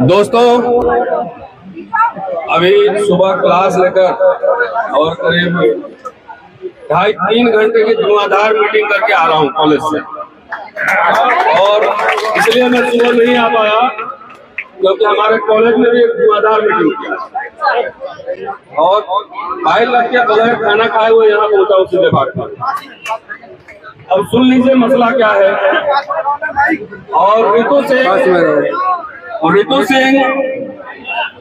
दोस्तों, अभी सुबह क्लास लेकर और करीब 2.5-3 घंटे की धुआंधार मीटिंग करके आ रहा हूँ कॉलेज से। और इसलिए मैं सुबह नहीं आ पाया क्योंकि हमारे कॉलेज में भी एक धुआंधार मीटिंग किया और फाइल रख के बगैर खाना खाए हुए यहाँ पहुंचा उसी विभाग पर। अब सुन लीजिए मसला क्या है। और ऋतु सिंह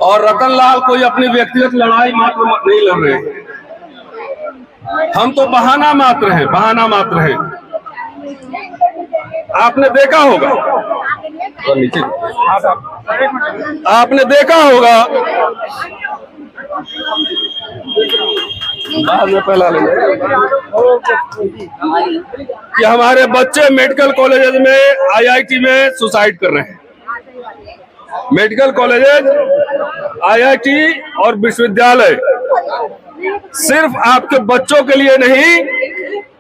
और रतन लाल कोई अपनी व्यक्तिगत लड़ाई मात्र नहीं लड़ रहे हैं। हम तो बहाना मात्र हैं। आपने देखा होगा बाद में पहला लेंगे कि हमारे बच्चे मेडिकल कॉलेजेस में, आईआईटी में सुसाइड कर रहे हैं। मेडिकल कॉलेजेस, आईआईटी और विश्वविद्यालय सिर्फ आपके बच्चों के लिए नहीं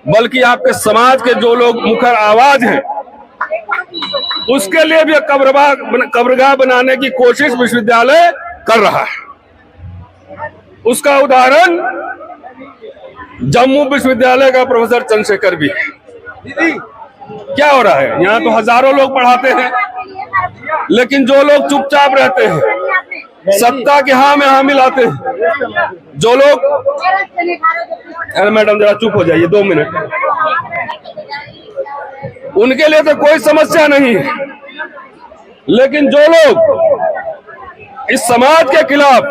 बल्कि आपके समाज के जो लोग मुखर आवाज हैं उसके लिए भी कब्रगाह बनाने की कोशिश विश्वविद्यालय कर रहा है। उसका उदाहरण जम्मू विश्वविद्यालय का प्रोफेसर चंद्रशेखर भी है। क्या हो रहा है? यहाँ तो हजारों लोग पढ़ाते हैं, लेकिन जो लोग चुपचाप रहते हैं, सत्ता के हाँ में हाँ मिलाते हैं, जो लोग, अरे मैडम जरा चुप हो जाइए 2 मिनट, उनके लिए तो कोई समस्या नहीं है। लेकिन जो लोग इस समाज के खिलाफ,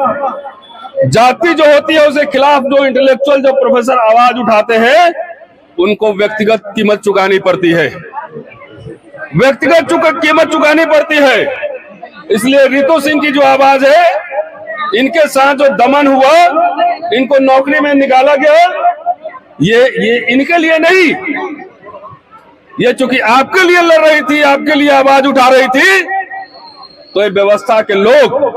जाति जो होती है उसके खिलाफ जो इंटेलेक्चुअल, जो प्रोफेसर आवाज उठाते हैं, उनको व्यक्तिगत कीमत चुकानी पड़ती है। कीमत चुकानी पड़ती है। इसलिए ऋतु सिंह की जो आवाज है, इनके साथ जो दमन हुआ, इनको नौकरी में निकाला गया, ये इनके लिए नहीं, ये चूंकि आपके लिए लड़ रही थी, आपके लिए आवाज उठा रही थी, तो ये व्यवस्था के लोग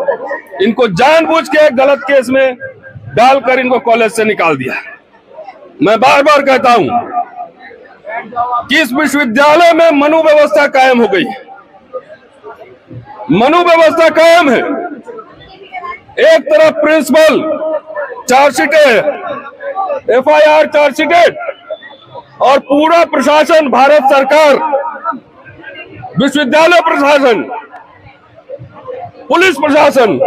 इनको जानबूझ के गलत केस में डालकर इनको कॉलेज से निकाल दिया। मैं बार बार कहता हूं कि इस विश्वविद्यालय में मनु व्यवस्था कायम हो गई है। मनु व्यवस्था कायम है। एक तरफ प्रिंसिपल चार्जशीटेड, एफआईआर चार्जशीटेड, और पूरा प्रशासन, भारत सरकार, विश्वविद्यालय प्रशासन, पुलिस प्रशासन,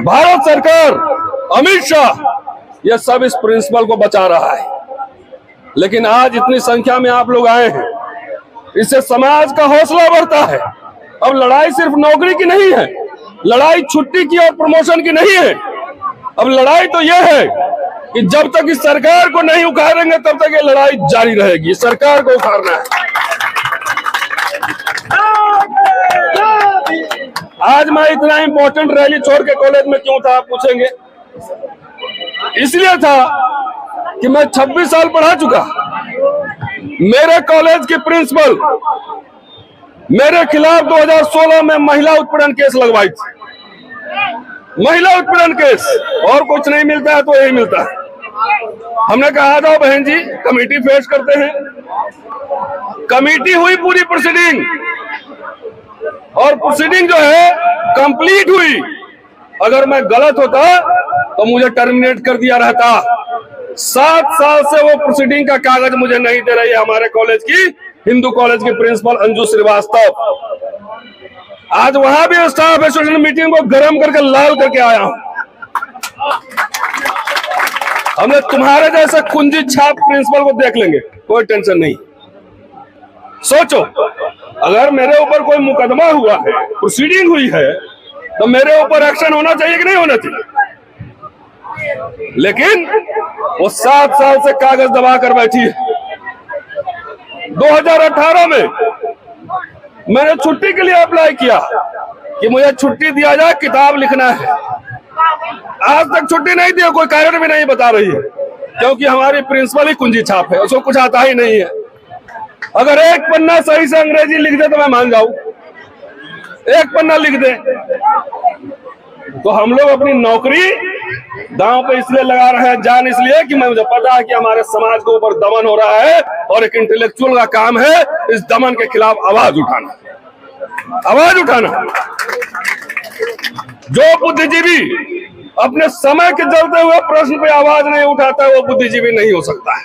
भारत सरकार, अमित शाह, यह सब इस प्रिंसिपल को बचा रहा है। लेकिन आज इतनी संख्या में आप लोग आए हैं, इससे समाज का हौसला बढ़ता है। अब लड़ाई सिर्फ नौकरी की नहीं है, लड़ाई छुट्टी की और प्रमोशन की नहीं है। अब लड़ाई तो यह है कि जब तक इस सरकार को नहीं उखाड़ेंगे तब तक ये लड़ाई जारी रहेगी। सरकार को उखाड़ना है। आज मैं इतना इंपॉर्टेंट रैली छोड़ के कॉलेज में क्यों था आप पूछेंगे? इसलिए था कि मैं 26 साल पढ़ा चुका। मेरे कॉलेज की प्रिंसिपल मेरे खिलाफ 2016 में महिला उत्पीड़न केस लगवाई थी। महिला उत्पीड़न केस, और कुछ नहीं मिलता है तो यही मिलता है। हमने कहा आ जाओ बहन जी, कमेटी फेस करते हैं। कमेटी हुई पूरी प्रोसीडिंग, और प्रोसीडिंग जो है कंप्लीट हुई। अगर मैं गलत होता तो मुझे टर्मिनेट कर दिया रहता। 7 साल से वो प्रोसीडिंग का कागज मुझे नहीं दे रही है हमारे कॉलेज की, हिंदू कॉलेज की प्रिंसिपल अंजू श्रीवास्तव। आज वहां भी स्टाफ एसोसिएशन मीटिंग को गरम करके लाल करके आया हूं। हमने तुम्हारे जैसे कुंजी छाप प्रिंसिपल को देख लेंगे, कोई टेंशन नहीं। सोचो, अगर मेरे ऊपर कोई मुकदमा हुआ है, प्रोसीडिंग हुई है, तो मेरे ऊपर एक्शन होना चाहिए कि नहीं होना चाहिए? लेकिन वो 7 साल से कागज दबा कर बैठी है। 2018 में मैंने छुट्टी के लिए अप्लाई किया कि मुझे छुट्टी दिया जाए, किताब लिखना है। आज तक छुट्टी नहीं दी, कोई कारण भी नहीं बता रही है, क्योंकि हमारी प्रिंसिपल ही कुंजी छाप है, उसको कुछ आता ही नहीं है। अगर एक पन्ना सही से अंग्रेजी लिख दे तो मैं मान जाऊं, एक पन्ना लिख दे। तो हम लोग अपनी नौकरी दांव पे इसलिए लगा रहे हैं, जान इसलिए कि मुझे पता है कि हमारे समाज के ऊपर दमन हो रहा है और एक इंटेलेक्चुअल का काम है इस दमन के खिलाफ आवाज उठाना। आवाज उठाना। जो बुद्धिजीवी अपने समय के जलते हुए प्रश्न पे आवाज नहीं उठाता है वो बुद्धिजीवी नहीं हो सकता है।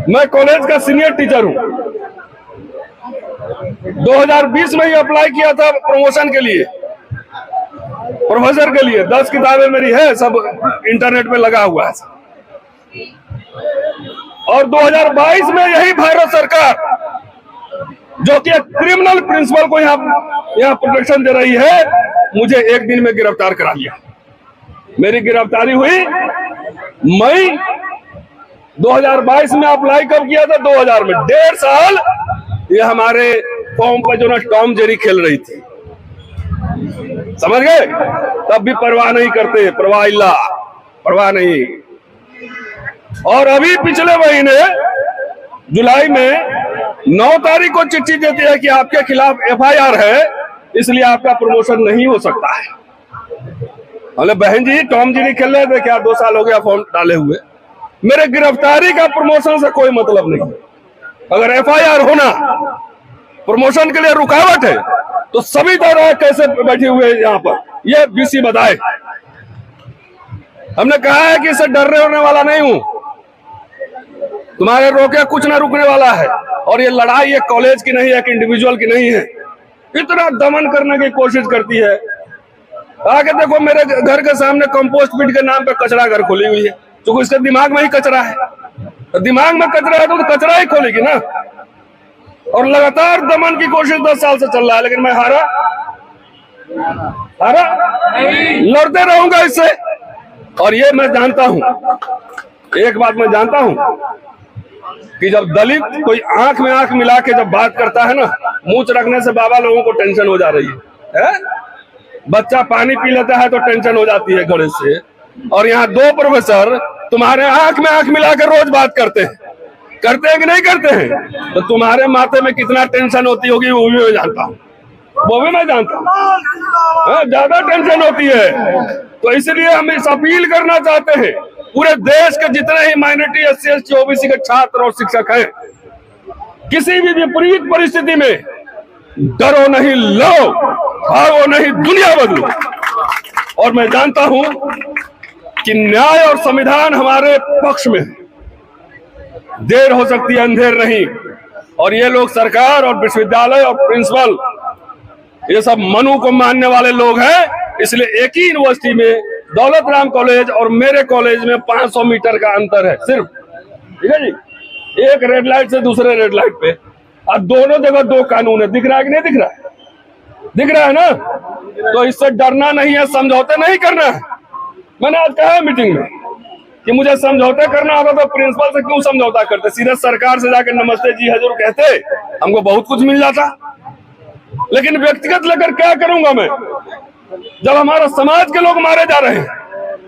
मैं कॉलेज का सीनियर टीचर हूं। 2020 में ही अप्लाई किया था प्रमोशन के लिए, प्रोफेसर के लिए। 10 किताबें मेरी है, सब इंटरनेट पे लगा हुआ है। और 2022 में यही भारत सरकार जो कि एक क्रिमिनल प्रिंसिपल को यहाँ प्रोटेक्शन दे रही है, मुझे एक दिन में गिरफ्तार करा लिया। मेरी गिरफ्तारी हुई मई 2022 में। अप्लाई कब किया था? 2000 में। 1.5 साल ये हमारे फॉर्म पर जो ना टॉम जेरी खेल रही थी, समझ गए? तब भी परवाह नहीं करते, परवाह नहीं। और अभी पिछले महीने जुलाई में 9 तारीख को चिट्ठी देती है कि आपके खिलाफ FIR है, इसलिए आपका प्रमोशन नहीं हो सकता है। अरे बहन जी, टॉम जेरी खेल रहे थे क्या? 2 साल हो गया फॉर्म डाले हुए। मेरे गिरफ्तारी का प्रमोशन से कोई मतलब नहीं। अगर FIR होना प्रमोशन के लिए रुकावट है तो सभी तरह कैसे बैठे हुए यहाँ पर, ये BC बताए। हमने कहा है कि इससे डरने होने वाला नहीं हूं, तुम्हारे रोके कुछ ना रुकने वाला है। और ये लड़ाई एक कॉलेज की नहीं है, एक इंडिविजुअल की नहीं है। इतना दमन करने की कोशिश करती है। आगे देखो, मेरे घर के सामने कंपोस्ट पिट के नाम पे कचरा घर खोली हुई है, क्योंकि इसके दिमाग में ही कचरा है। तो दिमाग में कचरा है तो कचरा ही खोलेगी ना। और लगातार दमन की कोशिश 10 साल से चल रहा है, लेकिन मैं हारा लड़ते रहूंगा इससे। और ये मैं जानता हूं, एक बात मैं जानता हूं कि जब दलित कोई आंख में आंख मिला के जब बात करता है ना, मुंह रखने से बाबा लोगों को टेंशन हो जा रही है? बच्चा पानी पी लेता है तो टेंशन हो जाती है गणेश से। और यहाँ 2 प्रोफेसर तुम्हारे आंख में आंख मिलाकर रोज बात करते हैं कि नहीं करते हैं? तो तुम्हारे माथे में कितना टेंशन होती होगी वो भी मैं जानता हूँ, ज्यादा टेंशन होती है। तो इसलिए हम इस अपील करना चाहते हैं पूरे देश के जितने ही माइनॉरिटी, SC, ST, OBC के छात्र और शिक्षक हैं, किसी भी विपरीत परिस्थिति में डरो नहीं, लो, भागो नहीं, दुनिया बदलो। और मैं जानता हूं कि न्याय और संविधान हमारे पक्ष में है। देर हो सकती है, अंधेर नहीं। और ये लोग सरकार और विश्वविद्यालय और प्रिंसिपल, ये सब मनु को मानने वाले लोग हैं। इसलिए एक ही यूनिवर्सिटी में दौलत राम कॉलेज और मेरे कॉलेज में 500 मीटर का अंतर है सिर्फ, ठीक है जी। एक रेड लाइट से दूसरे रेड लाइट पे, अब दोनों जगह 2 कानून है। दिख रहा है कि नहीं दिख रहा है? दिख रहा है ना? तो इससे डरना नहीं है, समझौते नहीं करना है। मैंने आज कहा मीटिंग में कि मुझे समझौता करना होता तो प्रिंसिपल से क्यों समझौता करते? सीधे सरकार से जाकर नमस्ते जी हजूर कहते, हमको बहुत कुछ मिल जाता। लेकिन व्यक्तिगत लेकर क्या करूंगा मैं, जब हमारा समाज के लोग मारे जा रहे हैं,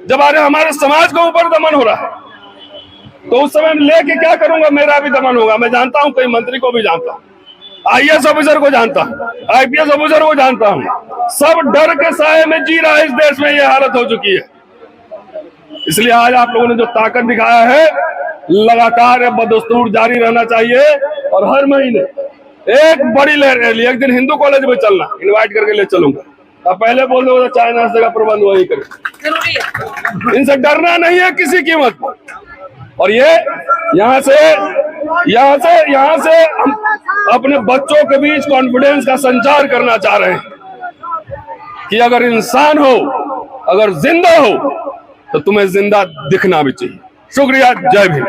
जब हमारे समाज के ऊपर दमन हो रहा है, तो उस समय लेके क्या करूंगा? मेरा भी दमन होगा। मैं जानता हूं, कई मंत्री को भी जानता हूं, IAS ऑफिसर को जानता हूं, IPS ऑफिसर को जानता हूं। सब डर के साए में जी रहा है। इस देश में यह हालत हो चुकी है। इसलिए आज आप लोगों ने जो ताकत दिखाया है, लगातार बदस्तूर जारी रहना चाहिए। और हर महीने एक बड़ी रैली, एक दिन हिंदू कॉलेज में चलना, इनवाइट करके ले चलूंगा। अब पहले बोल दो चाय नाश्ते का प्रबंध वही करें। इनसे डरना नहीं है किसी कीमत पर। और ये यहाँ से हम अपने बच्चों के बीच कॉन्फिडेंस का संचार करना चाह रहे हैं कि अगर इंसान हो, अगर जिंदा हो, तो तुम्हें जिंदा दिखना भी चाहिए। शुक्रिया, जय भीम।